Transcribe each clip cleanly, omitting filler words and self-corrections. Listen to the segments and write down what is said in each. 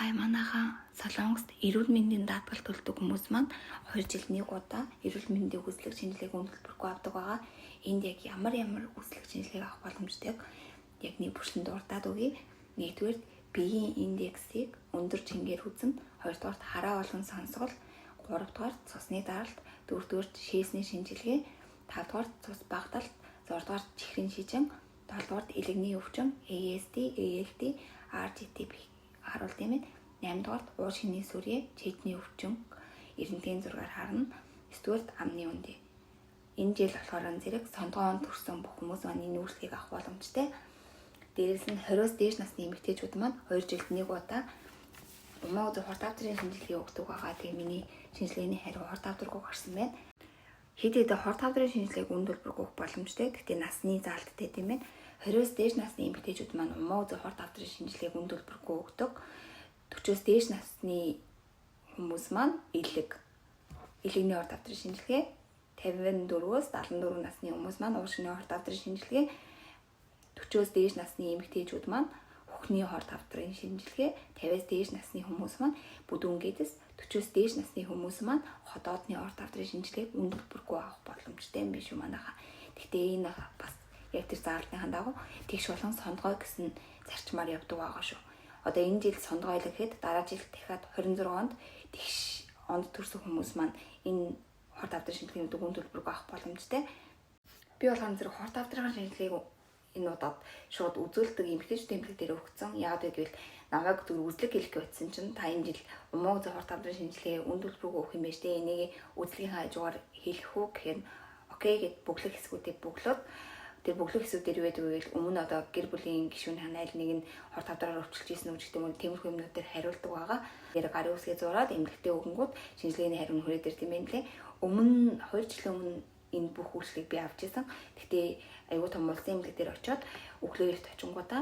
Хай манайхан Солонгост эрүүл мэндийн даатгал төлдөг хүмүүс маань 2 жилд нэг удаа эрүүл мэндийн үзлэг шинжилгээг үйлдвэрлэхгүй авдаг байгаа. Энд яг ямар үзлэг шинжилгээг авах боломжтой яг нэг бүршин дурдаад өгье. Нэгдүгээр биеийн индексийг өндөр чингээр үзнэ, хоёрдугаар хараа олон сонсгол, гуравдугаар цусны даралт, дөрөвдүгээр шээсний шинжилгээ, тавдугаар цус багталт, зурдугаар чихрийн шижин, долдугаар элэгний өвчин, ASD, ALD, RGT харуул тийм ээ. 8-дугаар уур шинийн сүрье, чэдний өвчин, эрентэйн зургаар харна. 9-дүгээр амны үндэ. Энэ жил болохоор зэрэг сондгоо онд төрсэн бүх хүмүүс маань энэ үйлчлэгийг авах боломжтой. Дээрээс нь 20-оос дээш насны эмэгтэйчүүд маань 2 жилд нэг удаа умаа үзэг хорт авдрын шинжилгээ өгдөг байгаа. Тэгээ миний шинжилгээний хариу хорт авдраг гарсан байна. Хэд хэдэн хорт авдрын шинжилгээг үнд төлбөргүй өгөх боломжтой. Гэхдээ насны заалттай тийм ээ. 20-оос дээш насны эмэгтэйчүүд маань умаа үзэг хорт авдрын шинжилгээг үнд төлбөргүй өгдөг. 40-оос дээш насны хүмүүс маань элэгний хорт авдрын шинжилгээ, 54-өөс 74 насны хүмүүс маань уур шинийн хорт авдрын шинжилгээ, 40-оос дээш насны эмэгтэйчүүд маань хөхний хорт авдрын шинжилгээ, 50-аас дээш насны хүмүүс маань бүдүүнгээдээс, 40-оос дээш насны хүмүүс маань ходоодны хорт авдрын шинжилгээг үнд төлбөргүй авах боломжтой юм биш үү манайхаа. Гэхдээ энэ бас яг тэр заалтныхаа дагуу тэгш болон сондгой гэсэн зарчмаар явдаг байгаа шүү. Одоо энэ жил сондгой л гэхэд дараа жил дахиад 26 онд тэгш онд төрсөн хүмүүс маань энэ хорт авдрын шинжилгээний үн төлбөрөг авах боломжтой. Би болгоом зэрэг хорт авдрын шинжилгээг энэ удаад шууд үзүүлдэг эмэгтэйчүүд тэмдэг дээр өгсөн. Яагаад гэвэл намайг зөв үзлэг хэлэх гэсэн чинь та энэ жил умаа үзэг хорт авдрын шинжилгээ үн төлбөрөг өгөх юм байна штэ. Энийг үзлэгийн хажуугаар хэлэх үү гэхээр окей гэд бүглэх хэсгүүдийг бөглөөд тэр бүглэх хэсгүүдээр юу байдаг вэ гэвэл өмнө одоо гэр бүлийн гишүүний ханайл нэг нь хорт авдраар өвчлөж ийсэн үү гэдэг юм уу тиймэрхүү юмнуудаар хариулдаг байгаа. Тэр гарын үсгээ зураад эмэгтэй өгөнгүүд шинжилгээний хариу хүрээд ир тийм ээ лээ. Өмнө 2 жилийн өмнө энэ бүх үйлчлэгийг би авч ирсэн. Гэхдээ аюу том улсын эмнэлэг дээр очиод өглөөрт очингуудаа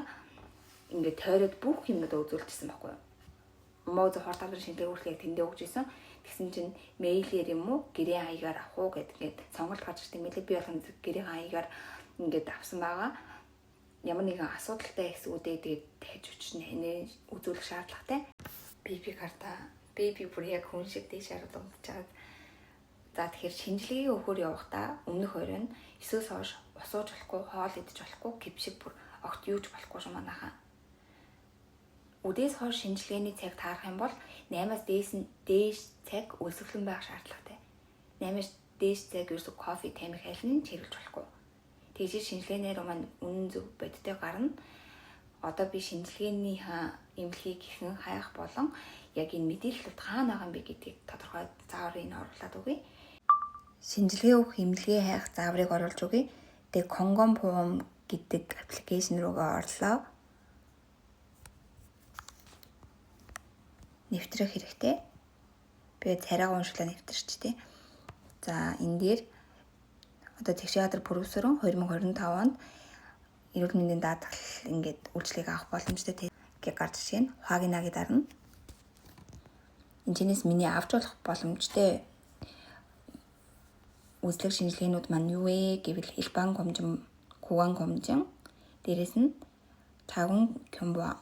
ингээд тойроод бүх юмнуудаа үзүүлчихсэн байхгүй юу. Умаа үзэг хорт авдрын шинжилгээ үйлчлэгийг тэндээ өгч ирсэн. Тэгсэн чинь мэйлээр юм уу гэрээ хаягаар авах уу гэдгээд сонголт гарч ирсэн юм лээ. Би болгоом гэрээ хаягаар ингээд авсан байгаа. Ямар нэгэн асуудалтай хэсгүүдээ тэгээд дахиж өчнө хэнэ үзүүлэх шаардлагатай. Биби карта, биби бүр яг хүн шиг тийш харуулж байгаа. За тэгэхээр шинжилгээг өгөхөр явахдаа өмнөх оройн 9-оос хойш ус ууж болохгүй, хоол идэж болохгүй, кипшиг бүр огт юуж болохгүй шүү манайхаа. Үдээс хойш шинжилгээний цаг таарах юм бол 8-аас дээш цаг өлсгөлэн байх шаардлагатай. 8-аас дээш цаг ерөөсө кофе тамхи айлны чиглэж болохгүй. Тэгж шинжилгээнээр маань үнэн зөв бодтой гарна. Одоо би шинжилгээнийхаа эмнэлгийг хэрхэн хайх болон яг энэ мэдээлэлүүд хаана байгаа юм бэ гэдгийг тодорхой зааврыг оруулаад өгье. Шинжилгээ өгөх эмнэлгээ хайх зааврыг оруулж өгье. Тэгээ Конгом Пуум гэдэг аппликейшн руугаа орлоо. Нэвтрэх хэрэгтэй. Би царайгаа уншуулаа нэвтэрчтэй. За энэ дээр одоо Тэгшээгадар Пүрэвсэрэн 2025 онд эрүүл мэндийн даатгал ингээд үйлчлэгийг авах боломжтой гэж гарч ирсэн. Хуагинагийн дарна. Энэчнээс миний авч болох боломжтой үзлэг шинжилгээнүүд маань юу вэ гэвэл Илбан гомжин, Куган гомжин, дээрэс нь Тагун Кёмбо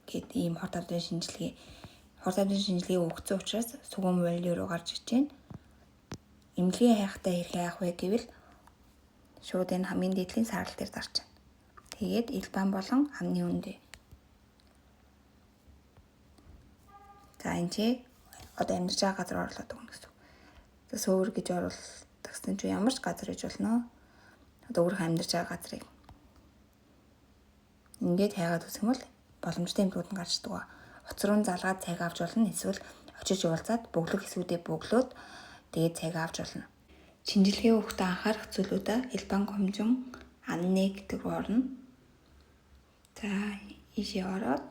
гэдэг ийм хорт авдрын шинжилгээ өгсөн учраас сүгэн волио руу гарч иж байна. Эмнэлгийн хайхтаа хэрхэн яах вэ гэвэл шууд энэ хамгийн дээдлийн саарал дээр дарж байна. Тэгээд Илбан болон амны үндэ. За энэ чи одоо амьдарч байгаа газар орлоод өгнө гэсэн. За сөөр гэж оруулсан чи ямар ч газар иж болно. Одоо өөрийнхөө амьдарч байгаа газрыг ингээд хайгаад үзэх юм бол боломжтой эмнэлгүүд нь гарчдаг ба. Уцрын залгаад цаг авч болно. Эсвэл очиж уулзаад бөглөх хэсгүүдээ бөглөөд тэгээд цаг авч болно. Шинжилгээ өгөхдөө анхаарах зүйлүүдээ Илбан гомжин анны гэдэг рүү орно. За ийшээ ороод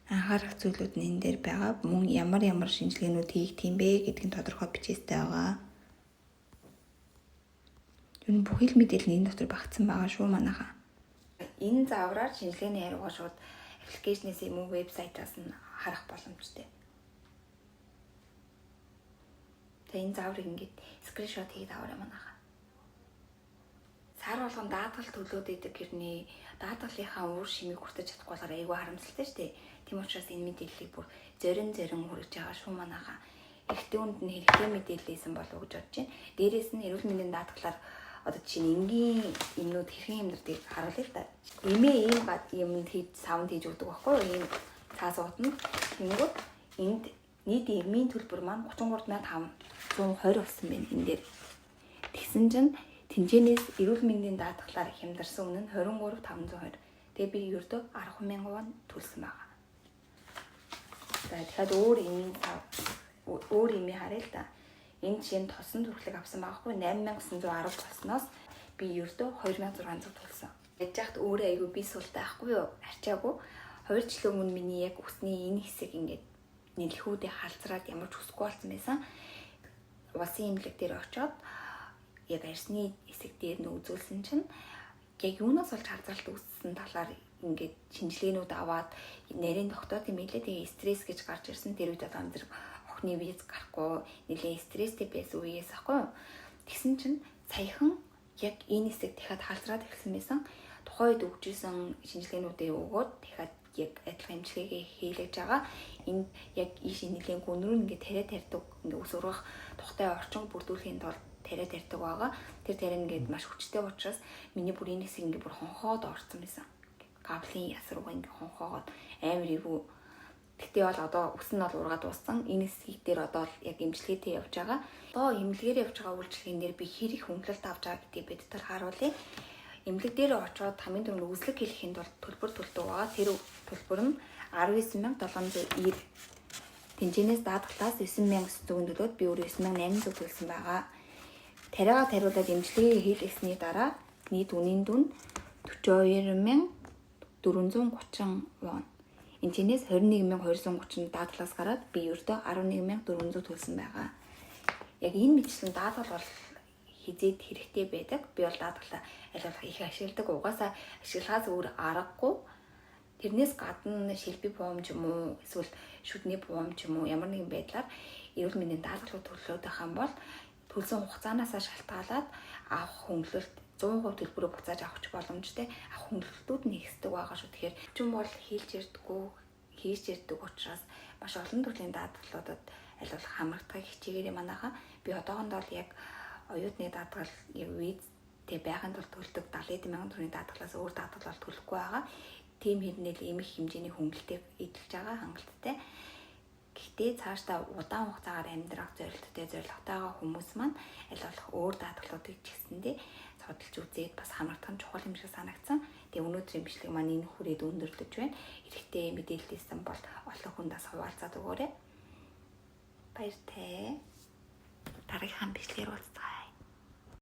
анхаарах зүйлүүд нь энэ дээр байгаа. Мөн ямар шинжилгээнүүд хийх тийм бэ гэдгийг тодорхой бичээстэй байгаа. Юу н бүхэл мэдээлэл нь энэ дотор багтсан байгаа шүү манайхаа. Энэ заавраар шинжилгээний хариугаа шууд аппликейшнээс юм уу вебсайтаас нь харах боломжтой. Тэгээ энэ зааврыг ингээд скриншот хийгээд аваарай манайхаа. Сар болгон даатгал төлөөд идэг гэрний даатгалынхаа уур шимийг хүртэж чадахгүй болохоор айгүй харамсалтай шүү дээ. Тийм учраас энэ мэдээллийг бүр зорин хүргэж байгаа шүү манайхаа. Эрэгтэй хүнд нь хэрэгтэй мэдээлэлсэн болов уу гэж бодож байна. Дээрээс нь эрүүл мэндийн даатгалаар одоо чинь энгийн юмнууд хэрхэн юмнуудыг харуулъя л да. Эмээ ийм юмд саунд хийж өгдөг байхгүй юу? Ийм цаас утна. Тэнгүүд энд нийт эмийн төлбөр маань 33,520 болсон байна энэ дээр. Тэгсэн чинь тэнцэнээс эрүүл мэндийн даатгалаар хямдарсан үнэ нь 23,520. Тэгээ би ердөө 10,000 вон төлсөн байгаа. За тэгэхээр өөр эмээ харъя л да. Энэ чинь тосон зүрхлэг авсан байхгүй 8,910 болсноос би ердөө 2,600 төлсөн. Яж яхад өөрөө айгүй би суултай байхгүй юу? Арчаагүй. 2 жилийн өмнө миний яг үсний энэ хэсэг ингээд нэлхүүдээ халзраад ямар ч үсэхгүй болсон байсан. Улсын эмнэлэг дээр очиод яг арсны хэсэг дээр нь үзүүлсэн чинь яг юунаас болж халзралт үүссэн талаар ингээд шинжилгээнүүд аваад нарийн тогтоод юм хэлээ. Тэгээ стресс гэж гарч ирсэн. Тэр үед одоо амдраг охины виз гарахгүй нэлээ стресстэй байсан үеэс ахгүй. Тэгсэн чинь саяхан яг энэ хэсэг дахиад халзраад эхэлсэн байсан. Тухайн үед өгчсэн шинжилгээнүүдээ өгөөд дахиад яг адилхан эмчилгээгээ хийлгэж байгаа. Энд яг ийш нэлээд гүнрүү ингээд тариа тарьдаг ингээд ус ургах тухтай орчин бүрдүүлэхийн тулд тариа тарьдаг байгаа. Тэр тариа ингээд маш хүчтэй учраас миний бүр энэ хэсэг ингээд бүр хонхоод орсон байсан. Каблийн ясруугаа ингээд хонхоогоод амар ивүү. Тэгтээ бол одоо ус нь бол ургаад дууссан. Энэ хэсгийг дээр одоо яг эмчилгээтэй явж байгаа. Одоо эмнэлгээр явж байгаа үйлчлэгийн дээр би хэр их хөнгөлөлт авч байгаа гэдгийг бидээр харуулъя. Эмнэлэг дээр очиод хамгийн түрүүнд үзлэг хийхэд бол төлбөр төлдөг байгаа. Тэр төлбөр нь 19,790. Тэнцэнээс даатгалаас 9,900 төлөөд би өөрөө 9,800 төлсөн байгаа. Тариагаа тариулаад эмчилгээ хийлгэсний дараа нийт үнийн дүн 42,430 вон. Энэчнээс 21,230 даатгалаас гараад би ердөө 11,400 төлсөн байгаа. Яг энэ мэтлэн даатгал бол хизээд хэрэгтэй байдаг. Би бол даатгалаа айлуулах их ашигладаг. Угаасаа ашиглахаас өөр аргагүй. Тэрнээс гадна шилбэ бом ч юм уу эсвэл шүдний бом ч юм уу ямар нэгэн байдлаар эрүүл мэндийн даатгалууд төлөөд байх юм бол төлсөн хугацаанаас шалтгаалаад авах хөнгөлөлт 100% төлбөрөө буцааж авах боломжтой. Авах хөнгөлөлтүүд нь ихсдэг байгаа шүү. Тэгэхээр ч юм бол хийж ирдэг учраас маш олон төрлийн даатгалуудад айлуулах хамрагдахыг хичээгээрэй манайхаа. Би одоохондоо л яг оюутны даатгал яг визтэй байхын тулд төлдөг 70,000 төгрөгийн даатгалаас өөр даатгал төлөхгүй байгаа. Тийм хэрнээл ийм их хэмжээний хөнгөлөлтийг эдэлж байгаа хангалттай. Гэхдээ цаашдаа удаан хугацаагаар амьдрах зорилготой байгаа хүмүүс маань айлуулах өөр даатгалуудыг ч гэсэндээ судалж үзээд бас хамрагдах нь чухал юм шиг санагдсан. Тэгээ өнөөдрийн бичлэг маань энэ хүрээд өндөрлөж байна. Хэрэгтэй мэдээлэлсэн бол олон хүндээс хуваалцаад өгөөрэй. Баяртай. Дараагийн бичлэгээр уулзъя.